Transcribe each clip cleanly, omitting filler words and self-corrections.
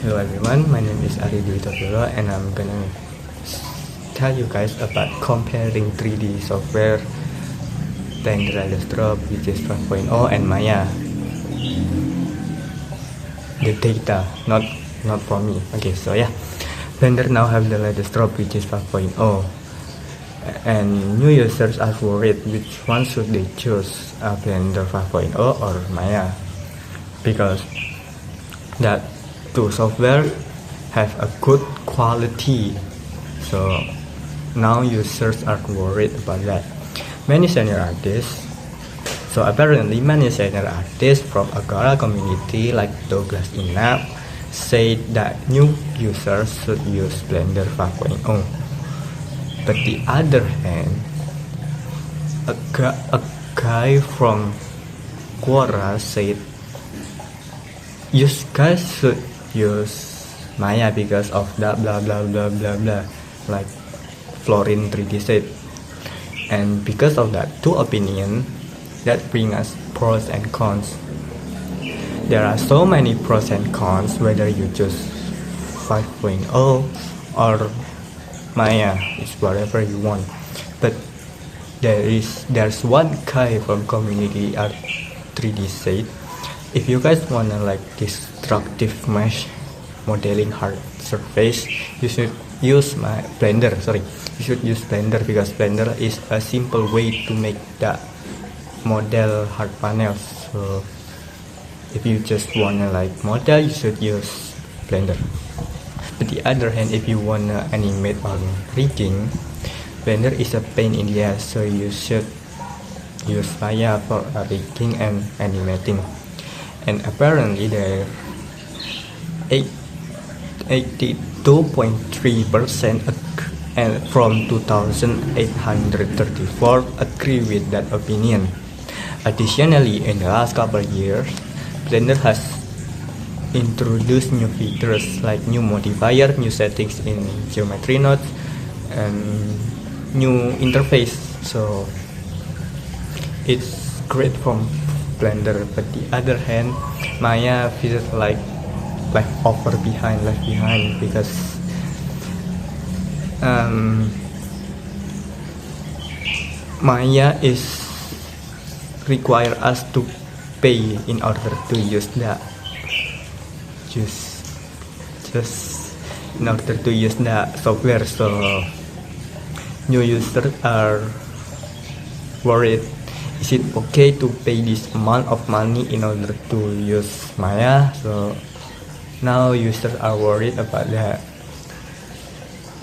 Hello everyone, my name is Ari Dwi Tokyo and I'm gonna tell you guys about comparing 3D software Blender Latest Drop, which is 5.0, and Maya. The data, not for me. Okay, so yeah, Blender now have the latest drop, which is 5.0, and new users are worried which one should they choose, Blender 5.0 or Maya, because that two software have a good quality. So now users are worried about that. Many senior artists, so apparently many senior artists from Agora community like Douglas Inap say that new users should use Blender 5.0. But the other hand, a guy from Quora said you guys should use Maya because of that blah blah blah blah blah, like Florin 3D said. And because of that two opinion, that bring us pros and cons. There are so many pros and cons whether you choose 5.0 or Maya, it's whatever you want. But there's one guy from community art 3D said, if you guys wanna like destructive mesh modeling hard surface, you should use Blender. You should use Blender because Blender is a simple way to make that model hard panels. So if you just wanna like model, you should use Blender. But the other hand, if you wanna animate on rigging, Blender is a pain in the ass, so you should use Maya for rigging and animating. And apparently there 82.3% and from 2,834 agree with that opinion. Additionally, in the last couple of years, Blender has introduced new features like new modifier, new settings in geometry nodes, and new interface. So it's great from Blender. But the other hand, Maya feels like left behind because Maya is require us to pay in order to use that just in order to use that software. So new users are worried, is it okay to pay this amount of money in order to use Maya? So now users are worried about that.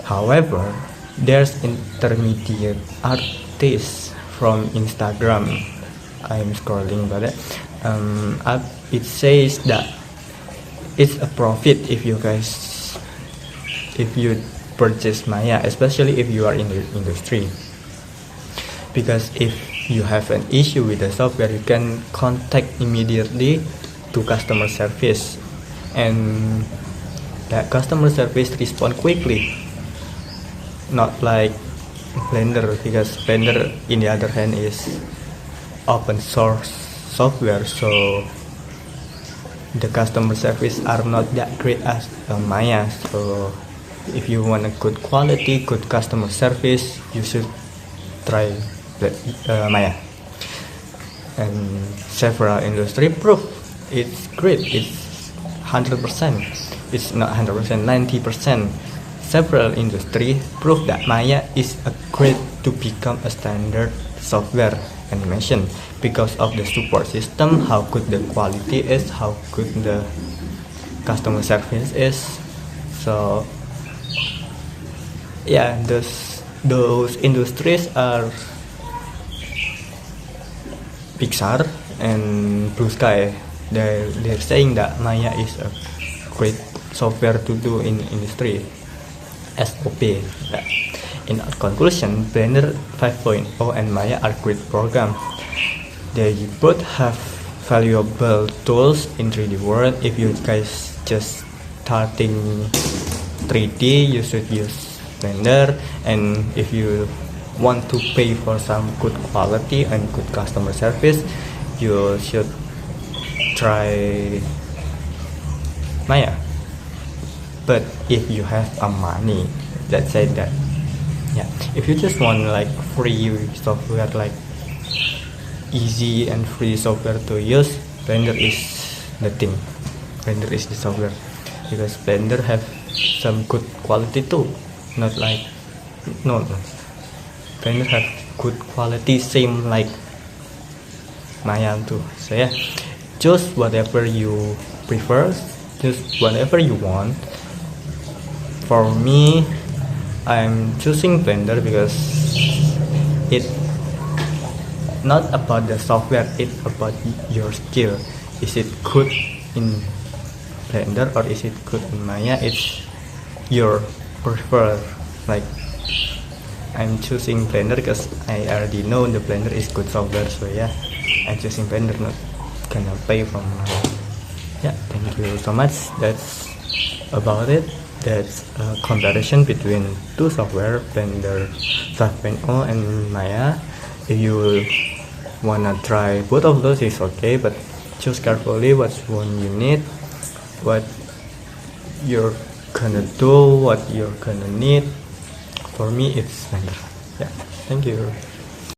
However, there's intermediate artists from Instagram. I'm scrolling by that. It says that it's a profit if you purchase Maya, especially if you are in the industry. Because if you have an issue with the software, you can contact immediately to customer service, and that customer service respond quickly. Not like Blender, because Blender in the other hand is open source software, so the customer service are not that great as Maya. So if you want a good quality, good customer service, you should try Maya. And several industry proof it's great. It's 100%. It's not 100%, 90%. Several industry prove that Maya is a great to become a standard software animation because of the support system, how good the quality is, how good the customer service is. So yeah, those industries are Pixar and Blue Sky. They're saying that Maya is a great software to do in industry. SOP. In conclusion, Blender 5.0 and Maya are great programs. They both have valuable tools in 3D world. If you guys just starting 3D, you should use Blender, and if you want to pay for some good quality and good customer service, you should try Maya. But if you have a money, let's say that, yeah, if you just want like free software, like easy and free software to use, Blender is the thing. Blender is the software, because Blender have some good quality too. Not like no, Blender have good quality, same like Maya too. So yeah, choose whatever you prefer, choose whatever you want. For me, I'm choosing Blender because it not about the software, it's about your skill. Is it good in Blender or is it good in Maya? It's your prefer. Like, I'm choosing Blender because I already know the Blender is good software. So yeah, I'm choosing Blender, not gonna pay from Maya. Yeah, thank you so much. That's about it. That's a comparison between two software, Blender 5.0 and Maya. If you wanna try both of those, is okay, but choose carefully what one you need, what you're gonna do, what you're gonna need. For me, it's Blender. Yeah, thank you.